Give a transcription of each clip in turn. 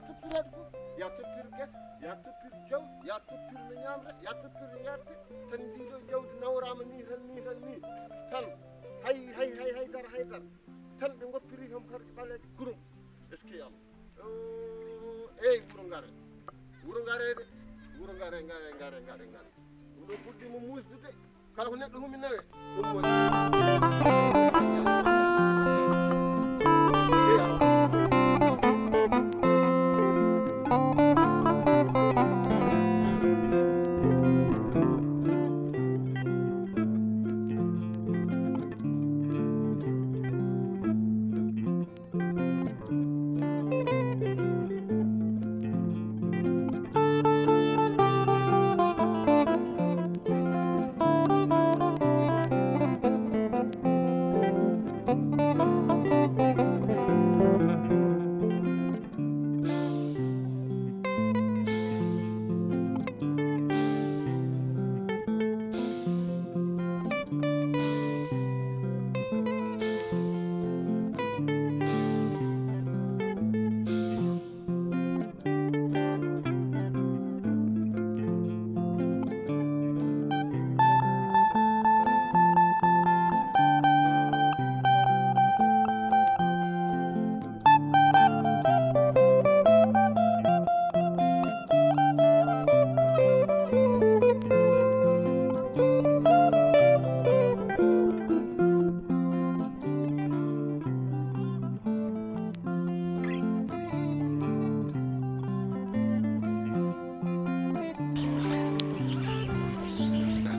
toppiraade fof ya toppir gese ya toppir jawdi ya toppir no ñaamre ya toppir yarde tan ndiɗo jawdi nawrama ni tan haydara tan ɓe goppiri kam karɗe ɓaleɗe kurum est ce que yam eyi wuro ngarede ngare ɗum ɗo fuɗɗima musdude kala ko neɗɗo humi nawe ɗum woni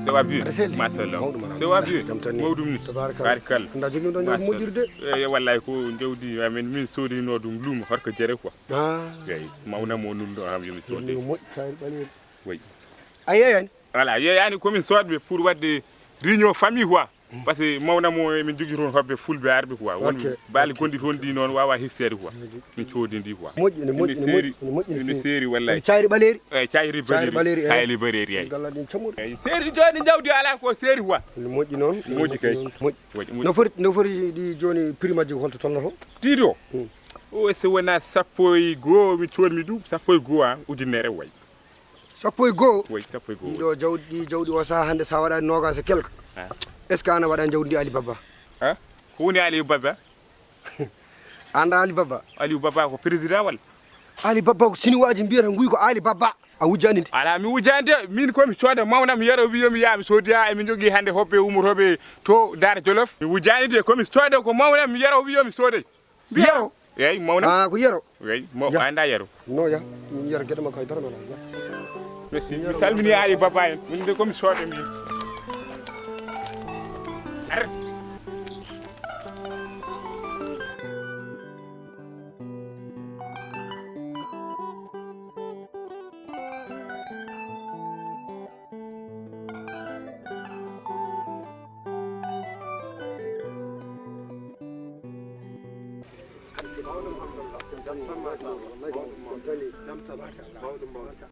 sewa biyu masallah sewa biyu mawɗum ni barikalla anda jogui ɗon jawdi moƴƴirde e wallahi ko jawdi amen min soodino ɗum luumo harko jere quoi eyi mawnamo nulɗo ham yomi soode moƴƴi kayri ɓaleeri oui a yeeyani voilà yeeyani komin soodɓe pour wadde réunion famille quoi par ce que mawnamo min jogui toon hoɓɓe fulɓe arɓe quoi won baali gonɗi toon ɗi noon wawa hissede quoi min coodidi quoi moƴƴine seeri wallahi cayri ɓaleeri eyyi cayri baleri kayli baleri eyyi galla ɗin cammuɗo eyyi seeri joni jawdi ala ko seeri quoi ne moƴƴi noon moƴƴi kay moƴƴi no foti ɗi joni prix majji ko holto tolnoto ɗiɗo o so wona sappo e goho mi coolmi ɗum sappo e goho a ujunere way sappo e goho way sappo e goho ɗiɗo jawdi o saaha hannde sa waɗani nogas e quelque est ce que ana waɗa jawdi ndi Ali Baba ko woni Ali Baba anda Ali Baba ko président walla Ali Baba ko siniwaji mbiyata nguy ko Ali Baba a wujjani nde ala mi wujjani de min komi sooda mawnam yero wiyomi yaami soodiya emin jogui hannde hoɓɓe ummotoɓe to Daara Jolof mi wujjani de komi sooda ko mawnam yero wiyomi soodey yero eyyi mawnam ko yero eyyi anda yero no ya min yero gueɗe makko haydara nona merci mi salmini Ali Baba en min de komi sooda min arrête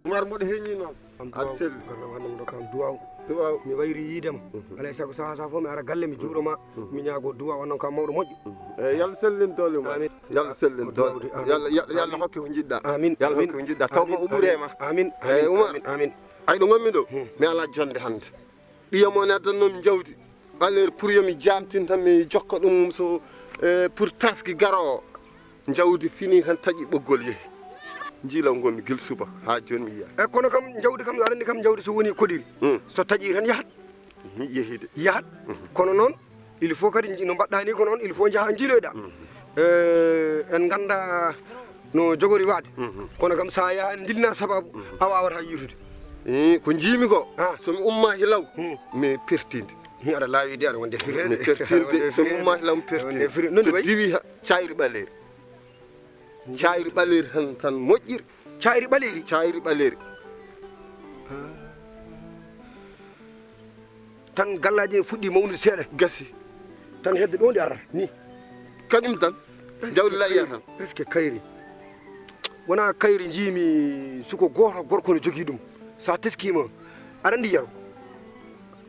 Umar mboɗo heeñi noon aɗa selli hannde mo kam duwaw mi wayri yiidema alay sago saha fof mi ara galle mi juuɗoma mi ñaago duwaw onon kam mawɗo moƴƴo eyyi yalla sellin doole ma yalla sellin doole yalla hokke ko jiɗɗa amin yalla hokke ko jiɗɗa taw ko ɓuurema amin eyyi Umar amin ay ɗo gonmi ɗo mi ala jonde hannde ɓiyam o ne addannomi jawdi ɓaleeri pour yomi jamtin tan mi jokka ɗum so pour taski garowo jawdi fini tan taƴi ɓoggol yeehi jiilaw gonmi guel suba ha joni mi yiya e kono kam jawdi kam aɗa andi kam jawdi so woni koɗiri so taƴi tan yahat yehide yahat kono noon il faut kadi no mbaɗɗa ni ko noon il faut jaaha jiiloyɗa en ganda no jogori waade kono kam sa yaha en dilna sababu a wawata yitude ko jiimi ko somi umma hilaw mi pertinde aɗa laawi de aɗa wonde firde mi pertinde somi umma hilaw mi pertinde so diwi cayri ɓaleeri cayri ɓaleeri tan moƴƴiri cayri ɓaleeri tan gallaji ne fuɗɗi mawnude seeɗa gasi tan hedde ɗo ndi arata ni kañum tan jawdi layya tan est ce que kayri wona kayri jiimi suko goto gorko ne jogui ɗum sa teskima aɗa andi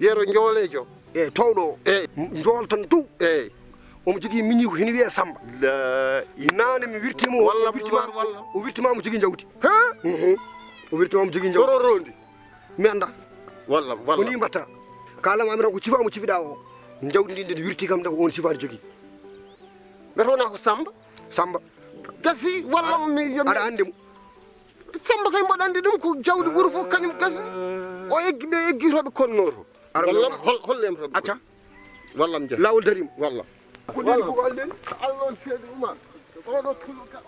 yero joolejo e towɗo o eyyi jool tan dow eyyi omo jogii miñi ko hini wiye Samba naane mi wirtima walla o wirtima mo jogii jawdi ha o wirtima mo jogii jawdi doro rondi mi anda walla koni mbatta kalama tan ko cifamo cifiɗa o jawdi ndi nde wirti kam nde ko on sifaani jogii mbeɗa wona ko Samba gasi walla mi aɗa anndi mo Samba kay mbaɗa anndi ɗum ko jawdi ɓuri fof kañum gasi o eggi ɓe eggitoɓe konnoto wallam hollem to acca wallam jeeya lawol darima walla ko ɗin fof alɗen Allah on seedi Oumar oɗo tuluka